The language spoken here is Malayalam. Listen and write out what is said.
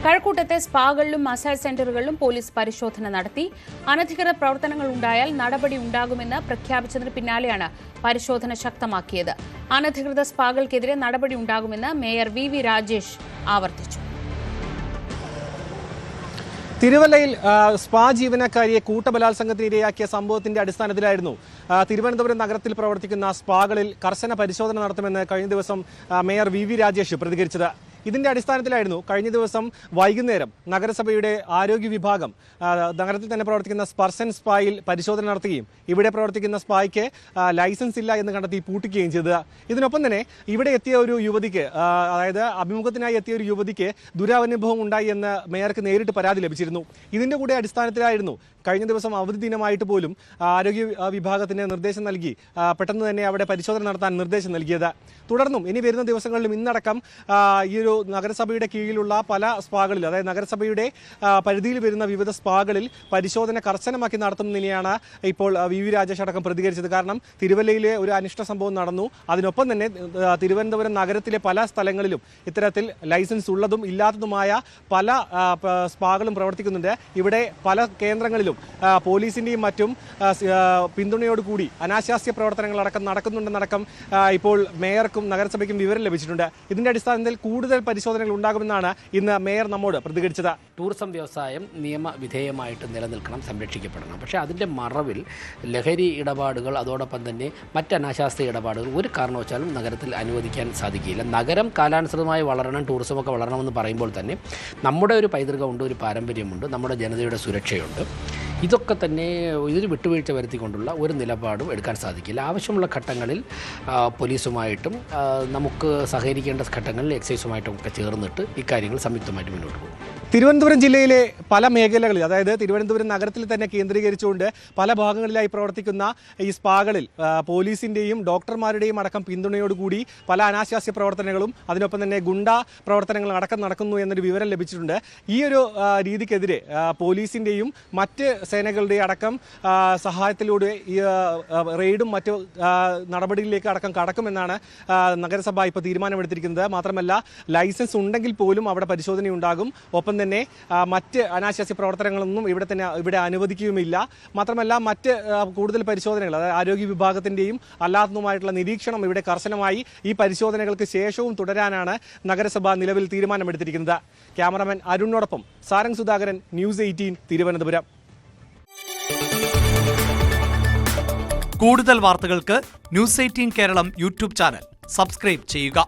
കഴക്കൂട്ടത്തെ സ്പാകളിലും മസാജ് സെന്ററുകളിലും പോലീസ് പരിശോധന നടത്തി. അനധികൃത പ്രവർത്തനങ്ങൾ ഉണ്ടായാൽ നടപടി ഉണ്ടാകുമെന്ന് പ്രഖ്യാപിച്ചതിന് പിന്നാലെയാണ് പരിശോധന ശക്തമാക്കിയത്. അനധികൃത സ്പാകൾക്കെതിരെ നടപടി ഉണ്ടാകുമെന്ന് മേയർ വി രാജേഷ് ആവർത്തിച്ചു. തിരുവല്ലയിൽ സ്പാ ജീവനക്കാരിയെ കൂട്ടബലാത്സംഗത്തിന് ഇരയാക്കിയ സംഭവത്തിന്റെ അടിസ്ഥാനത്തിലായിരുന്നു തിരുവനന്തപുരം നഗരത്തിൽ പ്രവർത്തിക്കുന്ന സ്പാകളിൽ കർശന പരിശോധന നടത്തുമെന്ന് കഴിഞ്ഞ ദിവസം മേയർ വി രാജേഷ് പ്രതികരിച്ചത്. ഇതിന്റെ അടിസ്ഥാനത്തിലായിരുന്നു കഴിഞ്ഞ ദിവസം വൈകുന്നേരം നഗരസഭയുടെ ആരോഗ്യ വിഭാഗം നഗരത്തിൽ തന്നെ പ്രവർത്തിക്കുന്ന സ്പർശൻ സ്പായിൽ പരിശോധന നടത്തുകയും ഇവിടെ പ്രവർത്തിക്കുന്ന സ്പായ്ക്ക് ലൈസൻസ് ഇല്ല എന്ന് കണ്ടെത്തി പൂട്ടിക്കുകയും ചെയ്തത്. ഇതിനൊപ്പം തന്നെ ഇവിടെ എത്തിയ ഒരു യുവതിക്ക്, അതായത് അഭിമുഖത്തിനായി എത്തിയ ഒരു യുവതിക്ക് ദുരനുഭവം ഉണ്ടായി എന്ന് മേയർക്ക് നേരിട്ട് പരാതി ലഭിച്ചിരുന്നു. ഇതിന്റെ കൂടെ അടിസ്ഥാനത്തിലായിരുന്നു കഴിഞ്ഞ ദിവസം അവധി ദിനമായിട്ട് പോലും ആരോഗ്യ വിഭാഗത്തിന് നിർദ്ദേശം നൽകി പെട്ടെന്ന് തന്നെ അവിടെ പരിശോധന നടത്താൻ നിർദ്ദേശം നൽകിയത്. തുടർന്നും ഇനി വരുന്ന ദിവസങ്ങളിലും ഇന്നടക്കം ഈ ഒരു നഗരസഭയുടെ കീഴിലുള്ള പല സ്പാകളിൽ, അതായത് നഗരസഭയുടെ പരിധിയിൽ വരുന്ന വിവിധ സ്പാകളിൽ പരിശോധന കർശനമാക്കി നടത്തുന്നതിനെയാണ് ഇപ്പോൾ വി രാജേഷ് അടക്കം പ്രതികരിച്ചത്. കാരണം തിരുവല്ലയിലെ ഒരു അനിഷ്ട സംഭവം നടന്നു. അതിനൊപ്പം തന്നെ തിരുവനന്തപുരം നഗരത്തിലെ പല സ്ഥലങ്ങളിലും ഇത്തരത്തിൽ ലൈസൻസ് ഉള്ളതും ഇല്ലാത്തതുമായ പല സ്പാകളും പ്രവർത്തിക്കുന്നുണ്ട്. ഇവിടെ പല കേന്ദ്രങ്ങളിലും പോലീസിന്റെയും മറ്റും പിന്തുണയോടുകൂടി അനാശാസ്യ പ്രവർത്തനങ്ങളടക്കം നടക്കുന്നുണ്ടെന്നടക്കം ഇപ്പോൾ മേയർക്കും നഗരസഭയ്ക്കും വിവരം ലഭിച്ചിട്ടുണ്ട്. ഇതിന്റെ അടിസ്ഥാനത്തിൽ കൂടുതൽ പരിശോധനകൾ ഉണ്ടാകുമെന്നാണ് ഇന്ന് മേയർ നമ്മോട് പ്രതികരിച്ചത്. ടൂറിസം വ്യവസായം നിയമവിധേയമായിട്ട് നിലനിൽക്കണം, സംരക്ഷിക്കപ്പെടണം. പക്ഷേ അതിൻ്റെ മറവിൽ ലഹരി ഇടപാടുകൾ, അതോടൊപ്പം തന്നെ മറ്റ് അനാശാസ്യ ഇടപാടുകൾ ഒരു കാരണവശാലും നഗരത്തിൽ അനുവദിക്കാൻ സാധിക്കില്ല. നഗരം കാലാനുസൃതമായി വളരണം, ടൂറിസമൊക്കെ വളരണമെന്ന് പറയുമ്പോൾ തന്നെ നമ്മുടെ ഒരു പൈതൃകമുണ്ട്, ഒരു പാരമ്പര്യമുണ്ട്, നമ്മുടെ ജനതയുടെ സുരക്ഷയുണ്ട്. ഇതൊക്കെ തന്നെ ഇതൊരു വിട്ടുവീഴ്ച വരുത്തിക്കൊണ്ടുള്ള ഒരു നിലപാടും എടുക്കാൻ സാധിക്കില്ല. ആവശ്യമുള്ള ഘട്ടങ്ങളിൽ പോലീസുമായിട്ടും നമുക്ക് സഹകരിക്കേണ്ട ഘട്ടങ്ങളിൽ എക്സൈസുമായിട്ടും ഒക്കെ ചേർന്നിട്ട് ഇക്കാര്യങ്ങൾ സംയുക്തമായിട്ട് മുന്നോട്ട് പോകും. തിരുവനന്തപുരം ജില്ലയിലെ പല മേഖലകളിൽ, അതായത് തിരുവനന്തപുരം നഗരത്തിൽ തന്നെ കേന്ദ്രീകരിച്ചുകൊണ്ട് പല ഭാഗങ്ങളിലായി പ്രവർത്തിക്കുന്ന ഈ സ്പാകളിൽ പോലീസിന്റെയും ഡോക്ടർമാരുടെയും അടക്കം പിന്തുണയോടുകൂടി പല അനാശാസ്യ പ്രവർത്തനങ്ങളും അതിനൊപ്പം തന്നെ ഗുണ്ടാ പ്രവർത്തനങ്ങളും അടക്കം നടക്കുന്നു എന്നൊരു വിവരം ലഭിച്ചിട്ടുണ്ട്. ഈ ഒരു രീതിക്കെതിരെ പോലീസിന്റെയും മറ്റ് സേനകളുടെ അടക്കം സഹായത്തിലൂടെ ഈ റെയ്ഡും മറ്റു നടപടികളിലേക്ക് അടക്കം കടക്കുമെന്നാണ് നഗരസഭ ഇപ്പോൾ തീരുമാനമെടുത്തിരിക്കുന്നത്. മാത്രമല്ല ലൈസൻസ് ഉണ്ടെങ്കിൽ പോലും അവിടെ പരിശോധനയുണ്ടാകും. ഒപ്പം തന്നെ മറ്റ് അനാശാസ്യ പ്രവർത്തനങ്ങളൊന്നും ഇവിടെ അനുവദിക്കുകയുമില്ല. മാത്രമല്ല മറ്റ് കൂടുതൽ പരിശോധനകൾ, അതായത് ആരോഗ്യ വിഭാഗത്തിന്റെയും അല്ലാത്തതുമായിട്ടുള്ള നിരീക്ഷണം ഇവിടെ കർശനമായി ഈ പരിശോധനകൾക്ക് ശേഷവും തുടരാനാണ് നഗരസഭ നിലവിൽ തീരുമാനമെടുത്തിരിക്കുന്നത്. ക്യാമറമാൻ അരുണിനോടൊപ്പം സാരംഗ് സുധാകരൻ, ന്യൂസ് 18 തിരുവനന്തപുരം. കൂടുതൽ വാർത്തകൾക്ക് news 18 Keralam YouTube channel subscribe ചെയ്യുക.